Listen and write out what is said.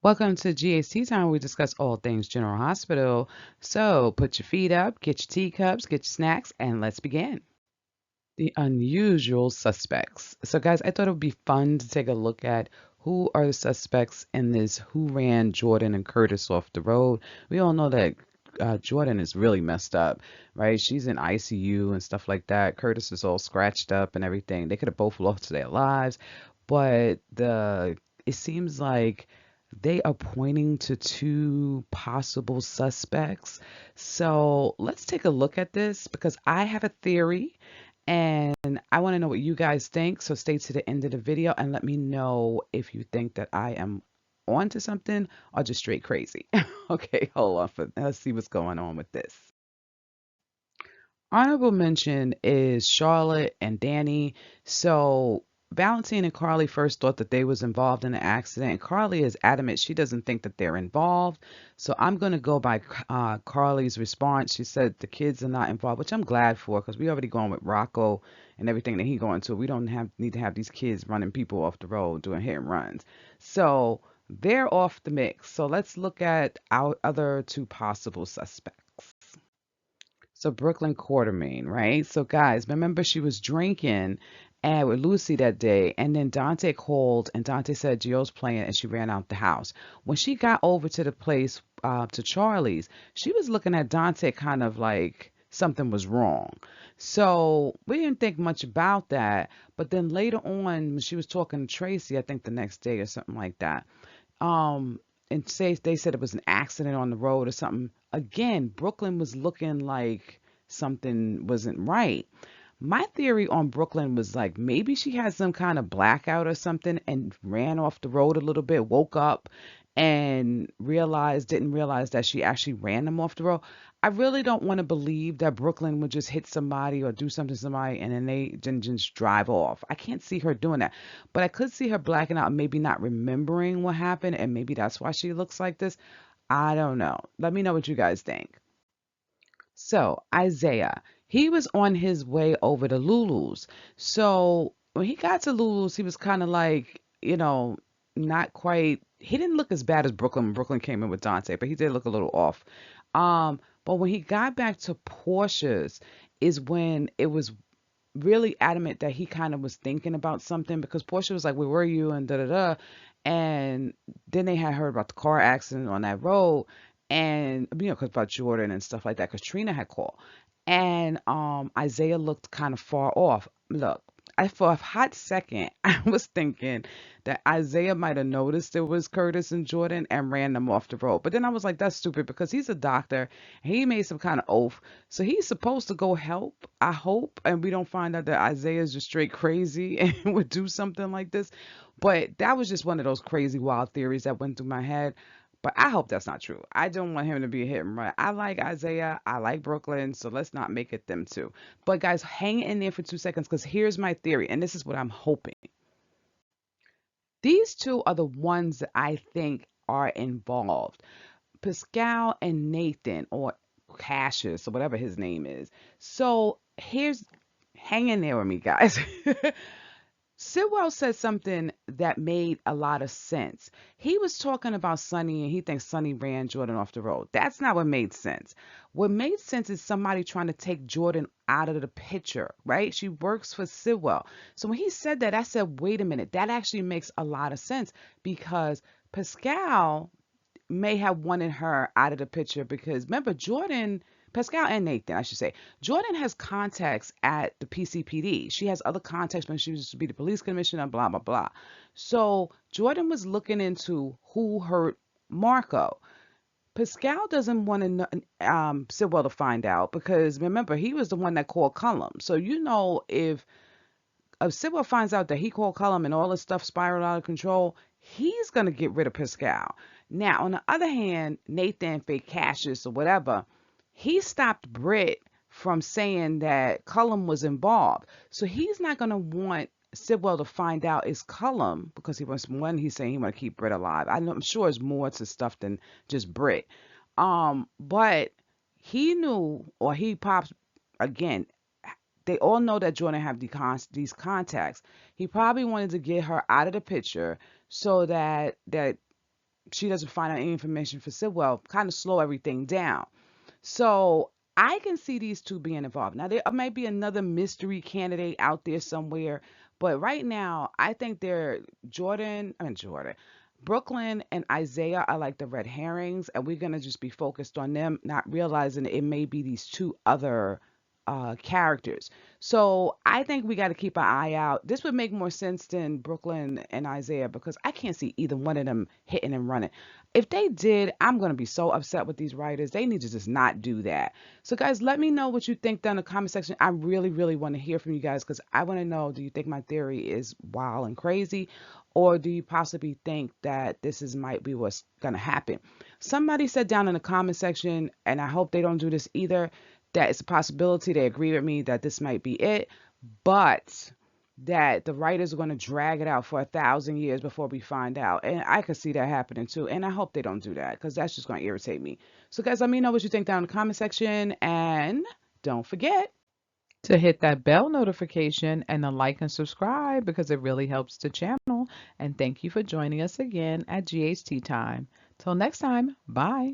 Welcome to GAC Time, where we discuss all things General Hospital. So put your feet up, get your teacups, get your snacks, and let's begin. The unusual suspects. So, guys, I thought it would be fun to take a look at who are the suspects in this who ran Jordan and Curtis off the road. We all know that Jordan is really messed up, right? She's in ICU and stuff like that. Curtis is all scratched up and everything. They could have both lost their lives, but it seems like they are pointing to two possible suspects. So let's take a look at this because I have a theory and I want to know what you guys think. So stay to the end of the video and let me know if you think that I am onto something or just straight crazy. Okay, hold on. Let's see what's going on with this. Honorable mention is Charlotte and Danny. So Valentine and Carly first thought that they was involved in the accident. And Carly is adamant she doesn't think that they're involved. So I'm going to go by Carly's response. She said the kids are not involved, which I'm glad for because we already going with Rocco and everything that he going to. We don't need to have these kids running people off the road doing hit and runs. So they're off the mix. So let's look at our other two possible suspects. So Brooklyn Quartermain, right? So guys, remember she was drinking and with Lucy that day, and then Dante called and Dante said Gio's playing and she ran out the house. When she got over to the place to Charlie's, she was looking at Dante kind of like something was wrong. So we didn't think much about that. But then later on, when she was talking to Tracy, I think the next day or something like that, um and say they said it was an accident on the road or something. Again, Brooklyn was looking like something wasn't right. My theory on Brooklyn was like maybe she had some kind of blackout or something and ran off the road a little bit, woke up and didn't realize that she actually ran them off the road. I really don't want to believe that Brooklyn would just hit somebody or do something to somebody and then they just drive off. I can't see her doing that. But I could see her blacking out, maybe not remembering what happened, and maybe that's why she looks like this. I don't know. Let me know what you guys think. So, Isaiah, he was on his way over to Lulu's. So, when he got to Lulu's, he was kind of like, not quite, he didn't look as bad as Brooklyn when Brooklyn came in with Dante, but he did look a little off. But when he got back to Portia's is when it was really adamant that he kind of was thinking about something because Portia was like, "Where were you?" and da da da. And then they had heard about the car accident on that road, and because about Jordan and stuff like that, because Trina had called, and Isaiah looked kind of far off. Look, for a hot second, I was thinking that Isaiah might have noticed it was Curtis and Jordan and ran them off the road. But then I was like, that's stupid because he's a doctor. He made some kind of oath. So he's supposed to go help, I hope. And we don't find out that Isaiah is just straight crazy and would do something like this. But that was just one of those crazy, wild theories that went through my head. But I hope that's not true. I don't want him to be a hit and run. I like Isaiah. I like Brooklyn. So let's not make it them two. But guys, hang in there for 2 seconds because here's my theory. And this is what I'm hoping. These two are the ones that I think are involved. Pascal and Nathan, or Cassius, or whatever his name is. So hang in there with me, guys. Sidwell said something that made a lot of sense. He was talking about Sonny and he thinks Sonny ran Jordan off the road. That's not what made sense. What made sense is somebody trying to take Jordan out of the picture, right? She works for Sidwell. So when he said that, I said, wait a minute, that actually makes a lot of sense because Pascal may have wanted her out of the picture because remember, Pascal and Nathan, I should say, Jordan has contacts at the PCPD. She has other contacts when she used to be the police commissioner, blah, blah, blah. So Jordan was looking into who hurt Marco. Pascal doesn't want to Sidwell to find out because remember, he was the one that called Cullum. So, if Sidwell finds out that he called Cullum and all this stuff spiraled out of control, he's going to get rid of Pascal. Now, on the other hand, Nathan, fake Cassius, or whatever, he stopped Britt from saying that Cullum was involved. So he's not going to want Sidwell to find out it's Cullum because he's saying he want to keep Britt alive. I'm sure it's more to stuff than just Britt. But he knew, or he pops again, they all know that Jordan have these contacts. He probably wanted to get her out of the picture so that she doesn't find out any information for Sidwell, kind of slow everything down. So I can see these two being involved. Now there may be another mystery candidate out there somewhere, but right now I think they're Jordan, Brook Lynn and Isaiah are like the red herrings, and we're gonna just be focused on them, not realizing it may be these two other characters. So I think we got to keep an eye out. This would make more sense than Brook Lynn and Isaiah because I can't see either one of them hitting and running. If they did, I'm going to be so upset with these writers. They need to just not do that. So, guys, let me know what you think down in the comment section. I really, really want to hear from you guys because I want to know, do you think my theory is wild and crazy? Or do you possibly think that this is might be what's going to happen? Somebody said down in the comment section, and I hope they don't do this either, that it's a possibility they agree with me that this might be it, but that the writers are going to drag it out for 1,000 years before we find out. And I could see that happening too. And I hope they don't do that because that's just going to irritate me. So, guys, let me know what you think down in the comment section. And don't forget to hit that bell notification and to like and subscribe because it really helps the channel. And thank you for joining us again at GHT Time. Till next time, bye.